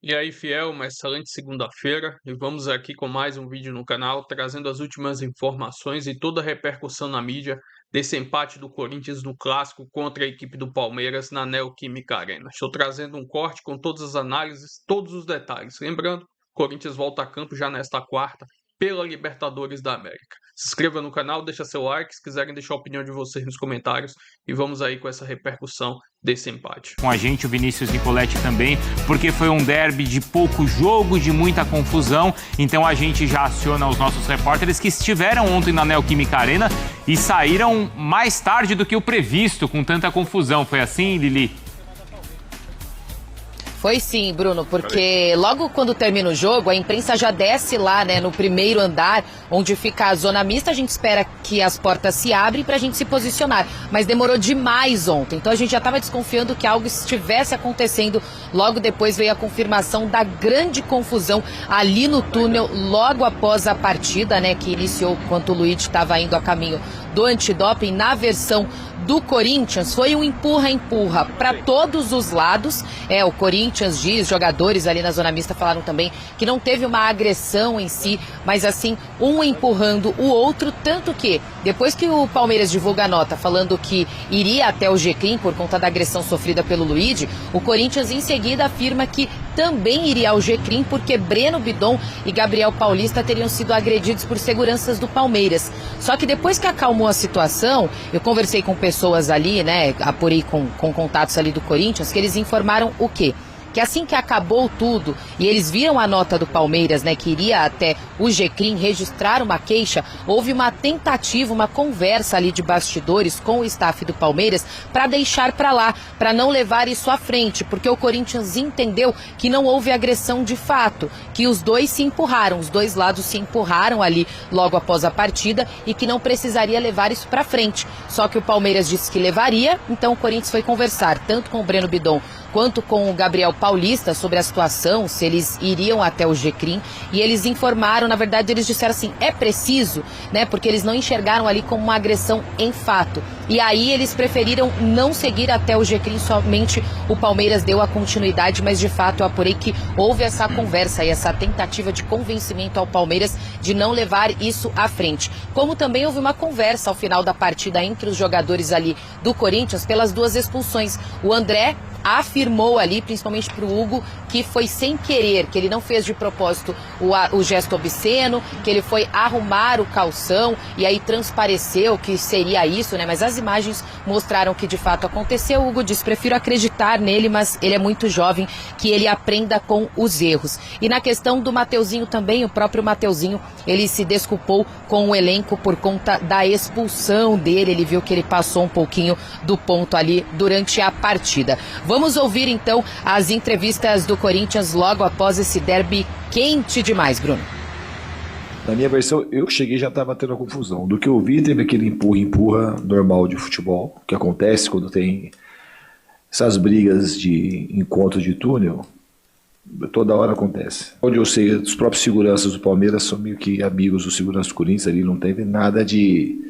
E aí, fiel, uma excelente segunda-feira e vamos aqui com mais um vídeo no canal, trazendo as últimas informações e toda a repercussão na mídia desse empate do Corinthians no Clássico contra a equipe do Palmeiras na Neoquímica Arena. Estou trazendo um corte com todas as análises, todos os detalhes. Lembrando, Corinthians volta a campo já nesta quarta pela Libertadores da América. Se inscreva no canal, deixa seu like, se quiserem deixar a opinião de vocês nos comentários e vamos aí com essa repercussão desse empate. Com a gente o Vinícius Nicoletti também, porque foi um derby de pouco jogo, de muita confusão, então a gente já aciona os nossos repórteres que estiveram ontem na Neoquímica Arena e saíram mais tarde do que o previsto, com tanta confusão. Foi assim, Lili? Foi sim, Bruno, porque logo quando termina o jogo, a imprensa já desce lá, né, no primeiro andar, onde fica a zona mista. A gente espera que as portas se abrem pra gente se posicionar, mas demorou demais ontem, então a gente já estava desconfiando que algo estivesse acontecendo. Logo depois veio a confirmação da grande confusão ali no túnel, logo após a partida, né, que iniciou quando o Luiz estava indo a caminho do antidoping. Na versão do Corinthians, foi um empurra-empurra para todos os lados. O Corinthians diz, jogadores ali na zona mista falaram também que não teve uma agressão em si, mas assim, um empurrando o outro, tanto que depois que o Palmeiras divulga a nota falando que iria até o G-Crim por conta da agressão sofrida pelo Luigi, o Corinthians em seguida afirma que também iria ao G-Crim porque Breno Bidon e Gabriel Paulista teriam sido agredidos por seguranças do Palmeiras. Só que depois que acalmou a situação, eu conversei com pessoas ali, né, apurei com contatos ali do Corinthians, que eles informaram o quê? Que assim que acabou tudo e eles viram a nota do Palmeiras, né, que iria até o G-Crim registrar uma queixa, houve uma tentativa, uma conversa ali de bastidores com o staff do Palmeiras para deixar para lá, para não levar isso à frente, porque o Corinthians entendeu que não houve agressão de fato, que os dois se empurraram, os dois lados se empurraram ali logo após a partida e que não precisaria levar isso para frente. Só que o Palmeiras disse que levaria, então o Corinthians foi conversar tanto com o Breno Bidon quanto com o Gabriel Paulista sobre a situação, se eles iriam até o G-Crim, e eles informaram, na verdade eles disseram assim, é preciso, né, porque eles não enxergaram ali como uma agressão em fato, e aí eles preferiram não seguir até o G-Crim, somente o Palmeiras deu a continuidade, mas de fato eu apurei que houve essa conversa e essa tentativa de convencimento ao Palmeiras de não levar isso à frente, como também houve uma conversa ao final da partida entre os jogadores ali do Corinthians pelas duas expulsões. O André afirmou ali, principalmente para o Hugo, que foi sem querer, que ele não fez de propósito o gesto obsceno, que ele foi arrumar o calção e aí transpareceu que seria isso, né? Mas as imagens mostraram que de fato aconteceu. O Hugo disse, prefiro acreditar nele, mas ele é muito jovem, que ele aprenda com os erros. E na questão do Mateuzinho também, o próprio Mateuzinho, ele se desculpou com o elenco por conta da expulsão dele, ele viu que ele passou um pouquinho do ponto ali durante a partida. Vamos ouvir então as entrevistas do Corinthians logo após esse derby quente demais, Bruno. Na minha versão, eu cheguei e já estava tendo a confusão. Do que eu vi, teve aquele empurra-empurra normal de futebol, que acontece quando tem essas brigas de encontro de túnel, toda hora acontece. Onde eu sei, os próprios seguranças do Palmeiras são meio que amigos dos seguranças do Corinthians, ali não teve nada de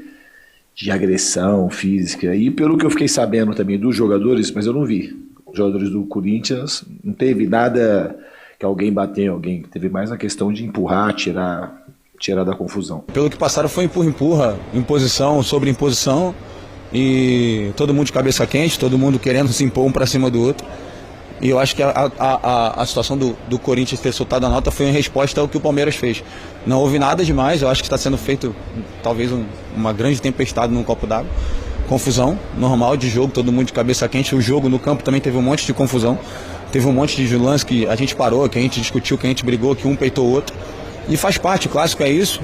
agressão física. E pelo que eu fiquei sabendo também dos jogadores, mas eu não vi. Os jogadores do Corinthians, não teve nada que alguém bateu em alguém. Teve mais a questão de empurrar, tirar da confusão. Pelo que passaram foi empurra-empurra, imposição sobre imposição. E todo mundo de cabeça quente, todo mundo querendo se impor um para cima do outro. E eu acho que a situação do Corinthians ter soltado a nota foi em resposta ao que o Palmeiras fez. Não houve nada demais, eu acho que está sendo feito talvez uma grande tempestade num copo d'água. Confusão normal de jogo, todo mundo de cabeça quente. O jogo no campo também teve um monte de confusão. Teve um monte de lance que a gente parou, que a gente discutiu, que a gente brigou, que um peitou o outro. E faz parte, o clássico é isso.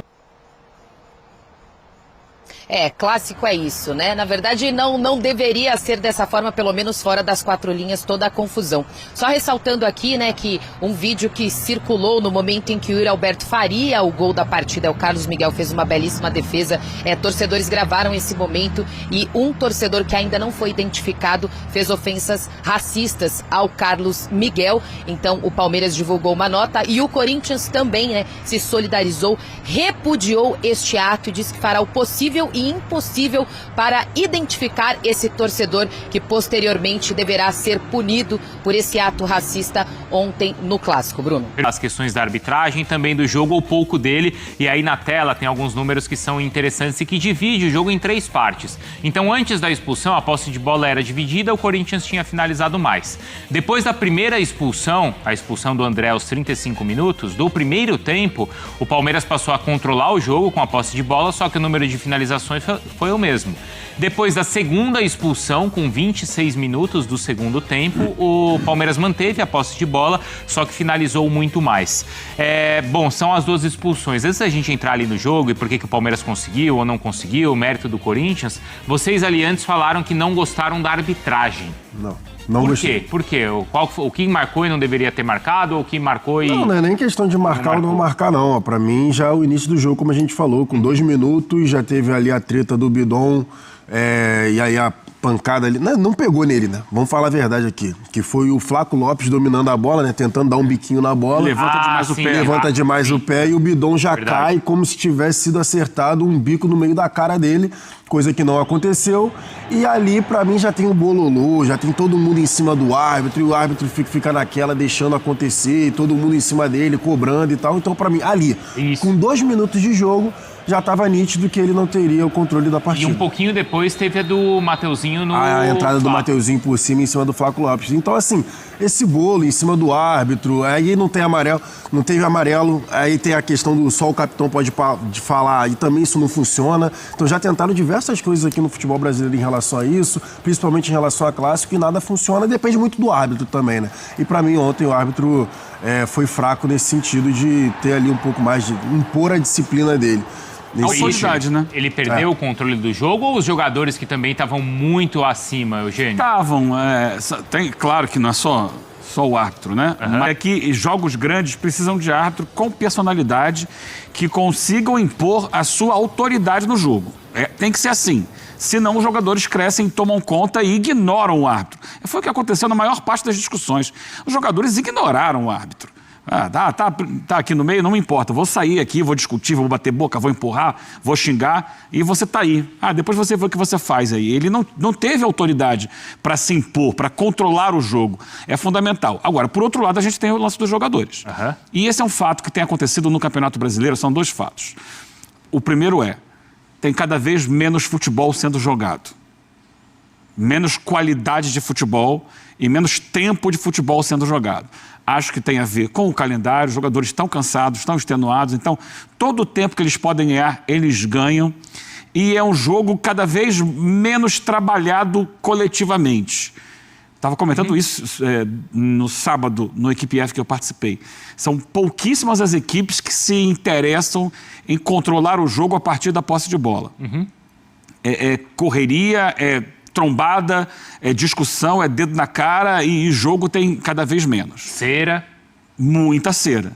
Clássico é isso, né? Na verdade, não deveria ser dessa forma, pelo menos fora das quatro linhas, toda a confusão. Só ressaltando aqui, né, que um vídeo que circulou no momento em que o Yuri Alberto faria o gol da partida, o Carlos Miguel fez uma belíssima defesa, torcedores gravaram esse momento e um torcedor que ainda não foi identificado fez ofensas racistas ao Carlos Miguel. Então, o Palmeiras divulgou uma nota e o Corinthians também, né, se solidarizou, repudiou este ato e disse que fará o possível e e impossível para identificar esse torcedor que posteriormente deverá ser punido por esse ato racista ontem no Clássico, Bruno. As questões da arbitragem, também do jogo ou pouco dele, e aí na tela tem alguns números que são interessantes e que divide o jogo em 3 partes. Então, antes da expulsão, a posse de bola era dividida, o Corinthians tinha finalizado mais. Depois da primeira expulsão, a expulsão do André aos 35 minutos, do primeiro tempo, o Palmeiras passou a controlar o jogo com a posse de bola, só que o número de finalizações foi o mesmo. Depois da segunda expulsão, com 26 minutos do segundo tempo, o Palmeiras manteve a posse de bola, só que finalizou muito mais. Bom, são as 2 expulsões. Antes da gente entrar ali no jogo e por que o Palmeiras conseguiu ou não conseguiu, o mérito do Corinthians, vocês ali antes falaram que não gostaram da arbitragem. Não Por quê? Por quê? O que marcou e não deveria ter marcado, ou o que marcou e... Não é nem questão de marcar ou não marcar, não. Pra mim, já o início do jogo, como a gente falou, com 2 minutos, já teve ali a treta do Bidon, e aí a pancada ali... Não pegou nele, né? Vamos falar a verdade aqui. Que foi o Flaco Lopes dominando a bola, né? Tentando dar um biquinho na bola. Levanta demais o pé. Levanta demais o pé e o Bidon já cai como se tivesse sido acertado um bico no meio da cara dele, coisa que não aconteceu. E ali, pra mim, já tem o bololô, já tem todo mundo em cima do árbitro, e o árbitro fica naquela, deixando acontecer, e todo mundo em cima dele, cobrando e tal. Então, pra mim, ali, com 2 minutos de jogo, já estava nítido que ele não teria o controle da partida. E um pouquinho depois teve a do Mateuzinho no... A entrada do Mateuzinho por cima, em cima do Flaco Lopes. Então, assim, esse bolo em cima do árbitro, aí não tem amarelo, não teve amarelo, aí tem a questão do só o capitão pode falar, e também isso não funciona. Então, já tentaram diversas coisas aqui no futebol brasileiro em relação a isso, principalmente em relação a clássico, e nada funciona, depende muito do árbitro também, né? E pra mim, ontem, o árbitro foi fraco nesse sentido de ter ali um pouco mais de impor a disciplina dele. Autoridade, né? Ele perdeu o controle do jogo ou os jogadores que também estavam muito acima, Eugênio? Estavam. Claro que não é só o árbitro, né? Mas é que jogos grandes precisam de árbitro com personalidade que consigam impor a sua autoridade no jogo. Tem que ser assim. Senão os jogadores crescem, tomam conta e ignoram o árbitro. Foi o que aconteceu na maior parte das discussões. Os jogadores ignoraram o árbitro. Tá aqui no meio, não me importa. Vou sair aqui, vou discutir, vou bater boca, vou empurrar, vou xingar e você tá aí. Depois você vê o que você faz aí. Ele não teve autoridade para se impor, para controlar o jogo. É fundamental. Agora, por outro lado, a gente tem o lance dos jogadores. E esse é um fato que tem acontecido no Campeonato Brasileiro, são 2 fatos. O primeiro tem cada vez menos futebol sendo jogado. Menos qualidade de futebol e menos tempo de futebol sendo jogado. Acho que tem a ver com o calendário, os jogadores estão cansados, estão extenuados, então todo o tempo que eles podem ganhar, eles ganham. E é um jogo cada vez menos trabalhado coletivamente. Estava comentando isso no sábado, no Equipe F que eu participei. São pouquíssimas as equipes que se interessam em controlar o jogo a partir da posse de bola. Correria, trombada, discussão, dedo na cara e jogo tem cada vez menos. Cera. Muita cera.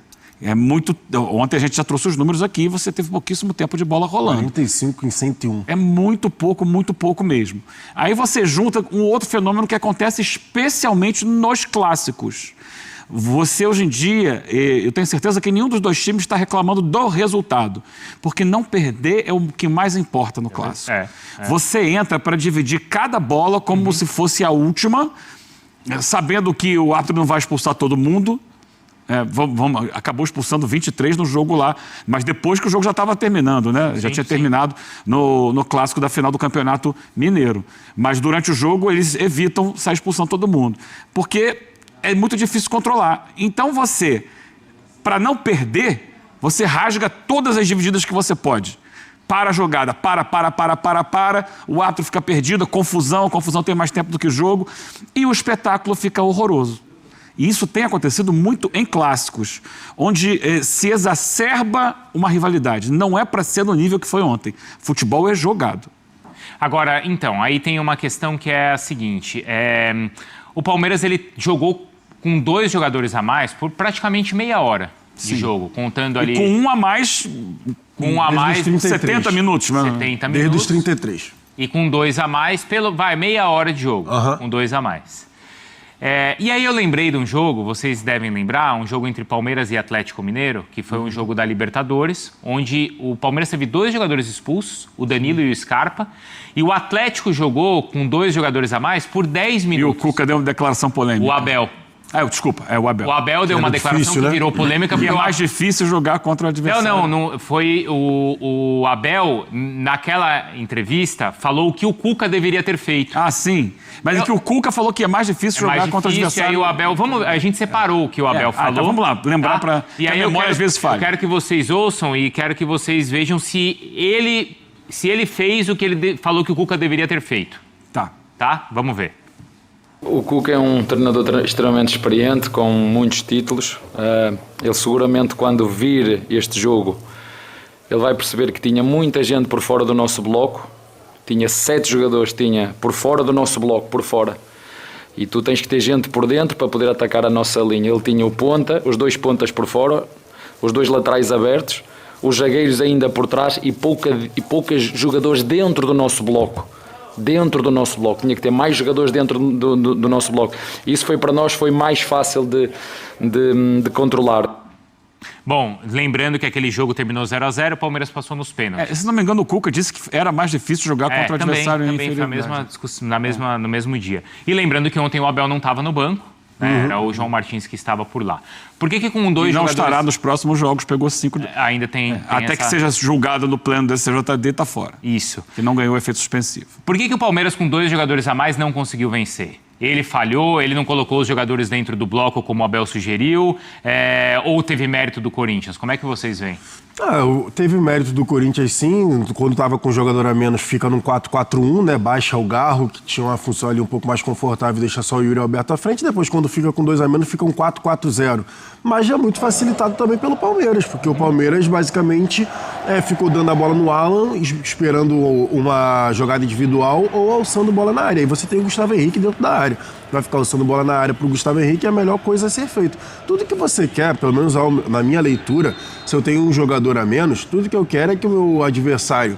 Ontem a gente já trouxe os números aqui e você teve pouquíssimo tempo de bola rolando. 45 em 101. É muito pouco mesmo. Aí você junta um outro fenômeno que acontece especialmente nos clássicos. Você, hoje em dia, eu tenho certeza que nenhum dos 2 times está reclamando do resultado. Porque não perder é o que mais importa no clássico. Você entra para dividir cada bola como se fosse a última, sabendo que o árbitro não vai expulsar todo mundo. Acabou expulsando 23 no jogo lá, mas depois que o jogo já estava terminando, né? Já tinha terminado no clássico da final do Campeonato Mineiro. Mas durante o jogo eles evitam sair expulsando todo mundo. Porque é muito difícil controlar. Então você, para não perder, você rasga todas as divididas que você pode. Para a jogada, o árbitro fica perdido, a confusão tem mais tempo do que o jogo e o espetáculo fica horroroso. E isso tem acontecido muito em clássicos, onde se exacerba uma rivalidade. Não é para ser no nível que foi ontem. Futebol é jogado. Agora, então, aí tem uma questão que é a seguinte. O Palmeiras ele jogou com 2 jogadores a mais por praticamente meia hora de jogo, contando ali... E com um a mais... Com um a mais... 70 minutos. 70 minutos. Desde os 33. E com 2 a mais, meia hora de jogo, com 2 a mais. E aí eu lembrei de um jogo, vocês devem lembrar, um jogo entre Palmeiras e Atlético Mineiro, que foi um jogo da Libertadores, onde o Palmeiras teve 2 jogadores expulsos, o Danilo e o Scarpa, e o Atlético jogou com 2 jogadores a mais por 10 minutos. E o Cuca deu uma declaração polêmica. O Abel. Desculpa, é o Abel. O Abel deu uma declaração difícil, que virou polêmica. Porque é mais difícil jogar contra o adversário. Não, foi o Abel, naquela entrevista, falou o que o Cuca deveria ter feito. Ah, sim. Mas é que o Cuca falou que é mais difícil jogar contra o adversário. E aí o Abel, a gente separou o que o Abel falou. Então vamos lá, lembrar para que a memória às vezes falha. Eu quero que vocês ouçam e quero que vocês vejam se ele fez o que ele falou que o Cuca deveria ter feito. Tá? Vamos ver. O Cuca é um treinador extremamente experiente, com muitos títulos. Ele seguramente, quando vir este jogo, ele vai perceber que tinha muita gente por fora do nosso bloco. Tinha 7 jogadores, por fora do nosso bloco, por fora. E tu tens que ter gente por dentro para poder atacar a nossa linha. Ele tinha o ponta, os 2 pontas por fora, os 2 laterais abertos, os zagueiros ainda por trás e poucos jogadores dentro do nosso bloco. Tinha que ter mais jogadores dentro do nosso bloco. Isso para nós foi mais fácil de controlar. Bom, lembrando que aquele jogo terminou 0-0, o Palmeiras passou nos pênaltis. Se não me engano, o Cuca disse que era mais difícil jogar contra o adversário. Também foi a mesma discussão, no mesmo dia. E lembrando que ontem o Abel não estava no banco, era o João Martins que estava por lá. Por que com 2 jogadores... não estará nos próximos jogos, pegou 5... Ainda tem até que seja julgado no pleno da CJD, está fora. Isso. Que não ganhou efeito suspensivo. Por que o Palmeiras, com 2 jogadores a mais, não conseguiu vencer? Ele falhou, ele não colocou os jogadores dentro do bloco como o Abel sugeriu, ou teve mérito do Corinthians? Como é que vocês veem? Teve mérito do Corinthians, sim. Quando estava com um jogador a menos, fica num 4-4-1, né? Baixa o Garro, que tinha uma função ali um pouco mais confortável, deixa só o Yuri Alberto à frente. Depois, quando fica com 2 a menos, fica um 4-4-0. Mas já é muito facilitado também pelo Palmeiras, porque o Palmeiras, basicamente, ficou dando a bola no Alan, esperando uma jogada individual ou alçando bola na área. Aí você tem o Gustavo Henrique dentro da área. Vai ficar alçando bola na área pro Gustavo Henrique, é a melhor coisa a ser feito. Tudo que você quer, pelo menos na minha leitura, se eu tenho um jogador a menos, tudo que eu quero é que o meu adversário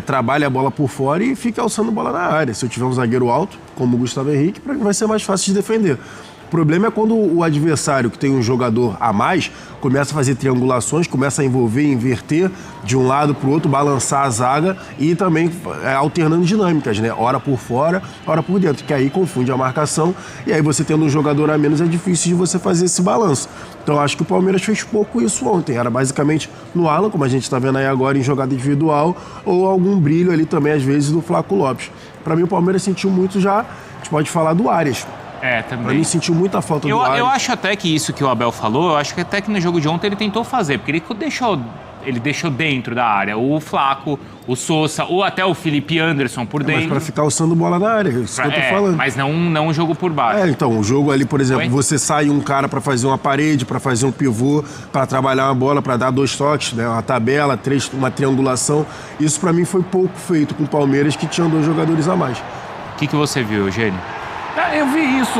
trabalhe a bola por fora e fique alçando bola na área. Se eu tiver um zagueiro alto, como o Gustavo Henrique, vai ser mais fácil de defender. O problema é quando o adversário, que tem um jogador a mais, começa a fazer triangulações, começa a envolver, inverter de um lado para o outro, balançar a zaga e também alternando dinâmicas, né? Hora por fora, hora por dentro, que aí confunde a marcação e aí você tendo um jogador a menos é difícil de você fazer esse balanço. Então acho que o Palmeiras fez pouco isso ontem, era basicamente no Alan, como a gente está vendo aí agora em jogada individual, ou algum brilho ali também às vezes do Flaco Lopes. Para mim o Palmeiras sentiu muito já, a gente pode falar do Arias. Também. Pra mim sentiu muita falta do Arias. Eu acho até que isso que o Abel falou, eu acho que até que no jogo de ontem ele tentou fazer, porque ele deixou dentro da área o Flaco, o Sousa, ou até o Felipe Anderson por dentro. Mas pra ficar alçando bola na área, isso que eu tô falando. Mas não um jogo por baixo. Então, o jogo ali, por exemplo, você sai um cara pra fazer uma parede, pra fazer um pivô, pra trabalhar uma bola, pra dar 2 toques, né? Uma tabela, uma triangulação. Isso pra mim foi pouco feito com o Palmeiras, que tinha 2 jogadores a mais. O que você viu, Eugênio? Eu vi isso,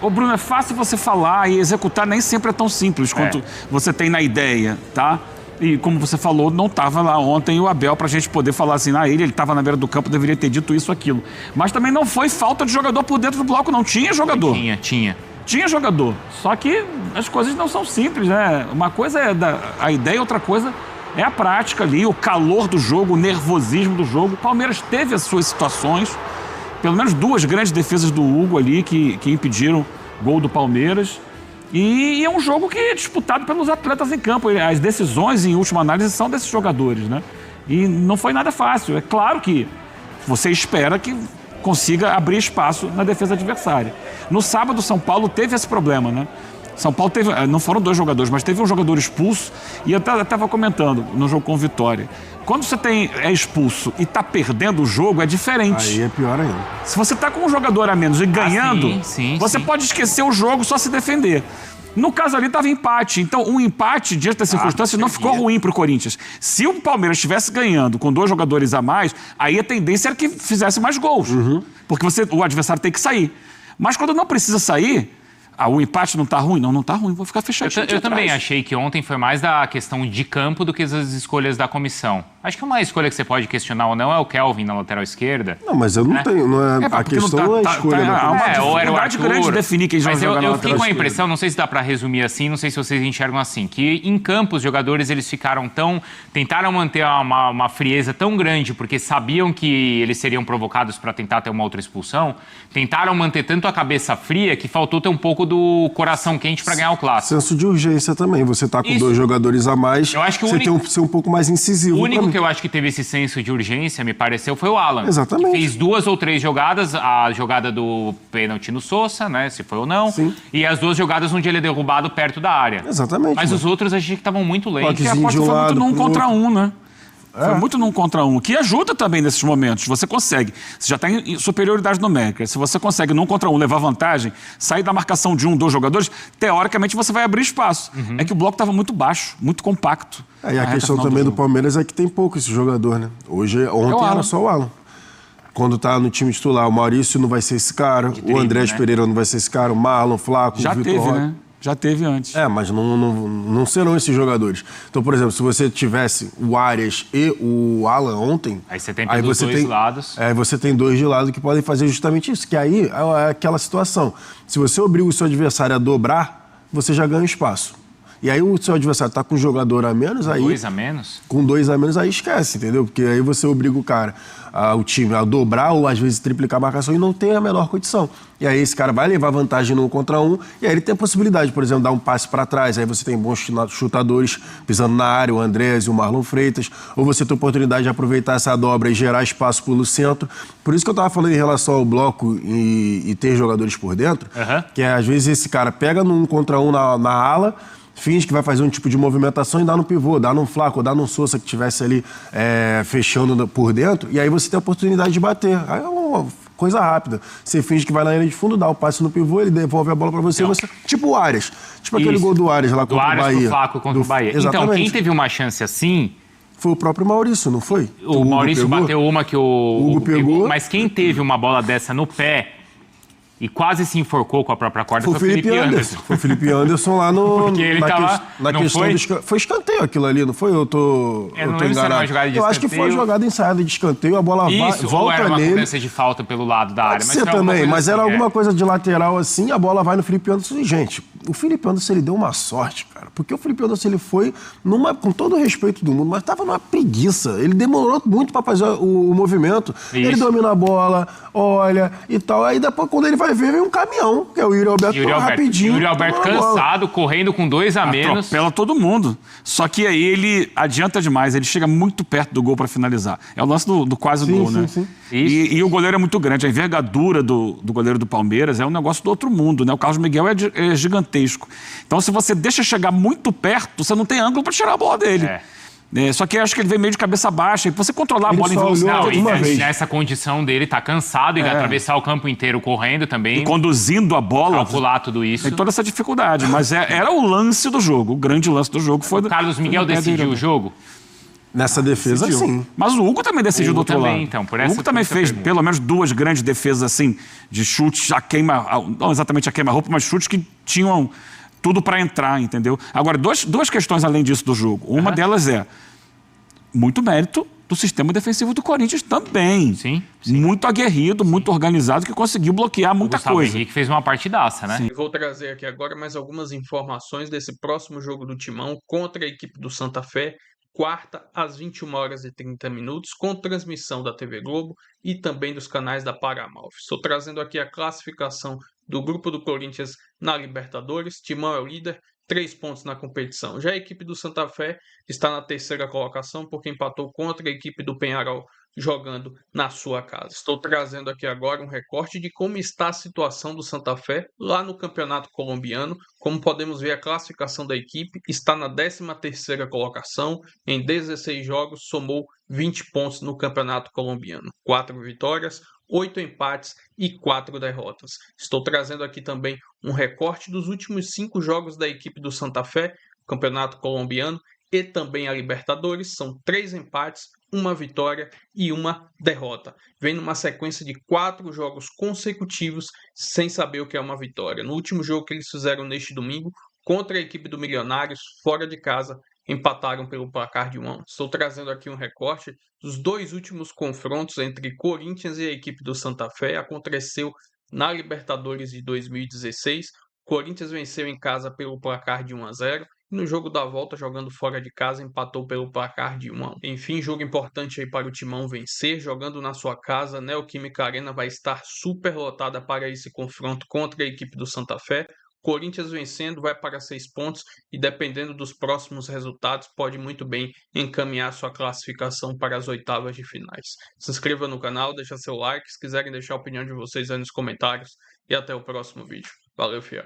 Ô Bruno, é fácil você falar e executar nem sempre é tão simples quanto você tem na ideia, tá? E como você falou, não estava lá ontem o Abel pra gente poder falar assim, ele estava na beira do campo, deveria ter dito isso, aquilo. Mas também não foi falta de jogador por dentro do bloco, não tinha jogador. Tinha jogador, só que as coisas não são simples, né? Uma coisa é a ideia, outra coisa é a prática ali, o calor do jogo, o nervosismo do jogo. O Palmeiras teve as suas situações, pelo menos 2 grandes defesas do Hugo ali que impediram gol do Palmeiras. E é um jogo que é disputado pelos atletas em campo. As decisões, em última análise, são desses jogadores, né? E não foi nada fácil. É claro que você espera que consiga abrir espaço na defesa adversária. No sábado, São Paulo teve esse problema, né? São Paulo teve, não foram 2 jogadores, mas teve um jogador expulso. E eu estava comentando no jogo com Vitória. Quando você é expulso e está perdendo o jogo, é diferente. Aí é pior ainda. Se você está com um jogador a menos e ganhando, você pode esquecer o jogo, só se defender. No caso ali estava empate. Então, um empate, diante das circunstâncias, não ficou ruim para o Corinthians. Se o Palmeiras estivesse ganhando com 2 jogadores a mais, aí a tendência era que fizesse mais gols. Porque o adversário tem que sair. Mas quando não precisa sair, O empate não tá ruim? Não tá ruim, vou ficar fechadinho. Eu também achei que ontem foi mais da questão de campo do que as escolhas da comissão. Acho que uma escolha que você pode questionar ou não é o Kelvin na lateral esquerda. Não, mas eu não tenho. A questão não é a escolha da comissão. Ou era o Arthur. Grande definir quem mas joga na eu fiquei com a esquerda. impressão, não sei se dá pra resumir assim, não sei se vocês enxergam assim, que em campo os jogadores eles ficaram tentaram manter uma frieza tão grande porque sabiam que eles seriam provocados para tentar ter uma outra expulsão, tentaram manter tanto a cabeça fria que faltou ter um pouco do coração quente para ganhar o clássico. Senso de urgência também. Você tá com 2 jogadores a mais, eu acho que você tem que ser um pouco mais incisivo. O único que eu acho que teve esse senso de urgência, me pareceu, foi o Alan. Exatamente. Que fez 2 ou 3 jogadas, a jogada do pênalti no Sousa, né, se foi ou não, Sim. e as 2 jogadas onde ele é derrubado perto da área. Exatamente. Mas os outros eu achei que estavam muito lentos. Porque a aposta foi muito num contra um, né? Foi muito num contra um, que ajuda também nesses momentos. Você consegue, você já está em superioridade numérica. Se você consegue num contra um levar vantagem, sair da marcação de 1, 2 jogadores, teoricamente você vai abrir espaço. É que o bloco estava muito baixo, muito compacto. E a questão também do Palmeiras é que tem pouco esse jogador, né? Ontem era só o Alan. Quando tá no time titular, o Maurício não vai ser esse cara, o Andrés Pereira não vai ser esse cara, o Marlon, o Flaco, já o Vitor teve, Roque. né? Já teve antes. Mas não serão esses jogadores. Então, por exemplo, se você tivesse o Arias e o Alan ontem... Aí você tem pelos dois lados. Você tem 2 de lado que podem fazer justamente isso. Que aí é aquela situação. Se você obriga o seu adversário a dobrar, você já ganha espaço. E aí o seu adversário tá com um jogador a menos, aí... 2 a menos? Com 2 a menos, aí esquece, entendeu? Porque aí você obriga o cara, o time, a dobrar ou às vezes triplicar a marcação e não tem a menor condição. E aí esse cara vai levar vantagem no 1 contra 1 e aí ele tem a possibilidade, por exemplo, dar um passe para trás, aí você tem bons chutadores pisando na área, o Andrés e o Marlon Freitas, ou você tem a oportunidade de aproveitar essa dobra e gerar espaço pelo centro. Por isso que eu tava falando em relação ao bloco e ter jogadores por dentro, que às vezes esse cara pega no 1 contra 1 na ala, finge que vai fazer um tipo de movimentação e dá no pivô, dá num Flaco, dá num Sousa que estivesse ali fechando por dentro, e aí você tem a oportunidade de bater. Aí é uma coisa rápida. Você finge que vai na linha de fundo, dá o passe no pivô, ele devolve a bola pra você, tipo o Arias. Tipo aquele gol do Arias lá contra o Bahia. Do Arias pro Flaco contra o Bahia. Exatamente. Então, quem teve uma chance assim... Foi o próprio Maurício, não foi? O Maurício bateu uma que o Hugo pegou. Mas quem teve uma bola dessa no pé... E quase se enforcou com a própria corda foi o Felipe Anderson. Foi o Felipe Anderson lá no... Porque ele na questão foi escanteio aquilo ali, não foi? Eu tô enganado. Eu acho que foi uma jogada ensaiada de escanteio, a bola volta ou era uma nele. cobrança de falta pelo lado da área. Pode ser também, mas era alguma coisa de lateral assim, a bola vai no Felipe Anderson. E, gente, o Felipe Anderson, ele deu uma sorte, cara. Porque o Felipe Anderson, ele foi com todo o respeito do mundo, mas tava numa preguiça. Ele demorou muito pra fazer o movimento. Isso. Ele domina a bola, olha e tal. Aí depois, quando ele vai ver, vem um caminhão, que é o Yuri Alberto, rapidinho. Yuri Alberto cansado, correndo com 2 a menos. Atropela todo mundo. Só que aí ele adianta demais, ele chega muito perto do gol para finalizar. É o lance do quase gol, né? Sim. E o goleiro é muito grande. A envergadura do goleiro do Palmeiras é um negócio do outro mundo, né? O Carlos Miguel é gigantesco. Então, se você deixa chegar muito perto, você não tem ângulo para tirar a bola dele. Só que eu acho que ele veio meio de cabeça baixa. E você controlar a bola em velocidade. Nessa condição dele, tá cansado e vai atravessar o campo inteiro correndo também. E conduzindo a bola. Calcular tudo isso. Tem toda essa dificuldade. Mas era o lance do jogo. O grande lance do jogo foi... O Carlos Miguel decidiu o jogo? Nessa defesa, sim. Mas o Hugo também decidiu do outro lado. Então, o Hugo também fez pelo menos 2 grandes defesas assim, de chutes a queima... Não exatamente a queima-roupa, mas chutes que tinham tudo para entrar, entendeu? Agora, duas questões além disso do jogo. Uma delas é muito mérito do sistema defensivo do Corinthians também. Sim. Muito aguerrido, muito organizado, que conseguiu bloquear muita coisa. O Gustavo Henrique fez uma partidaça, né? Sim. Vou trazer aqui agora mais algumas informações desse próximo jogo do Timão contra a equipe do Santa Fé, quarta às 21h30, com transmissão da TV Globo e também dos canais da Paramount. Estou trazendo aqui a classificação do grupo do Corinthians na Libertadores. Timão é o líder, 3 pontos na competição. Já a equipe do Santa Fé está na 3ª colocação porque empatou contra a equipe do Peñarol jogando na sua casa. Estou trazendo aqui agora um recorte de como está a situação do Santa Fé lá no Campeonato Colombiano. Como podemos ver, a classificação da equipe está na 13ª colocação. Em 16 jogos, somou 20 pontos no Campeonato Colombiano. 4 vitórias, 8 empates e 4 derrotas. Estou trazendo aqui também um recorte dos últimos 5 jogos da equipe do Santa Fé, Campeonato Colombiano e também a Libertadores. São 3 empates, uma vitória e uma derrota. Vem numa sequência de 4 jogos consecutivos sem saber o que é uma vitória. No último jogo que eles fizeram neste domingo, contra a equipe do Milionários, fora de casa, empataram pelo placar de 1-1. Estou trazendo aqui um recorte dos 2 últimos confrontos entre Corinthians e a equipe do Santa Fé. Aconteceu na Libertadores de 2016. Corinthians venceu em casa pelo placar de 1-0. E no jogo da volta, jogando fora de casa, empatou pelo placar de 1-1. Enfim, jogo importante aí para o Timão vencer, jogando na sua casa. Neoquímica Arena vai estar super lotada para esse confronto contra a equipe do Santa Fé. Corinthians vencendo vai para 6 pontos e, dependendo dos próximos resultados, pode muito bem encaminhar sua classificação para as oitavas de finais. Se inscreva no canal, deixa seu like, se quiserem deixar a opinião de vocês aí nos comentários, e até o próximo vídeo. Valeu, fiel!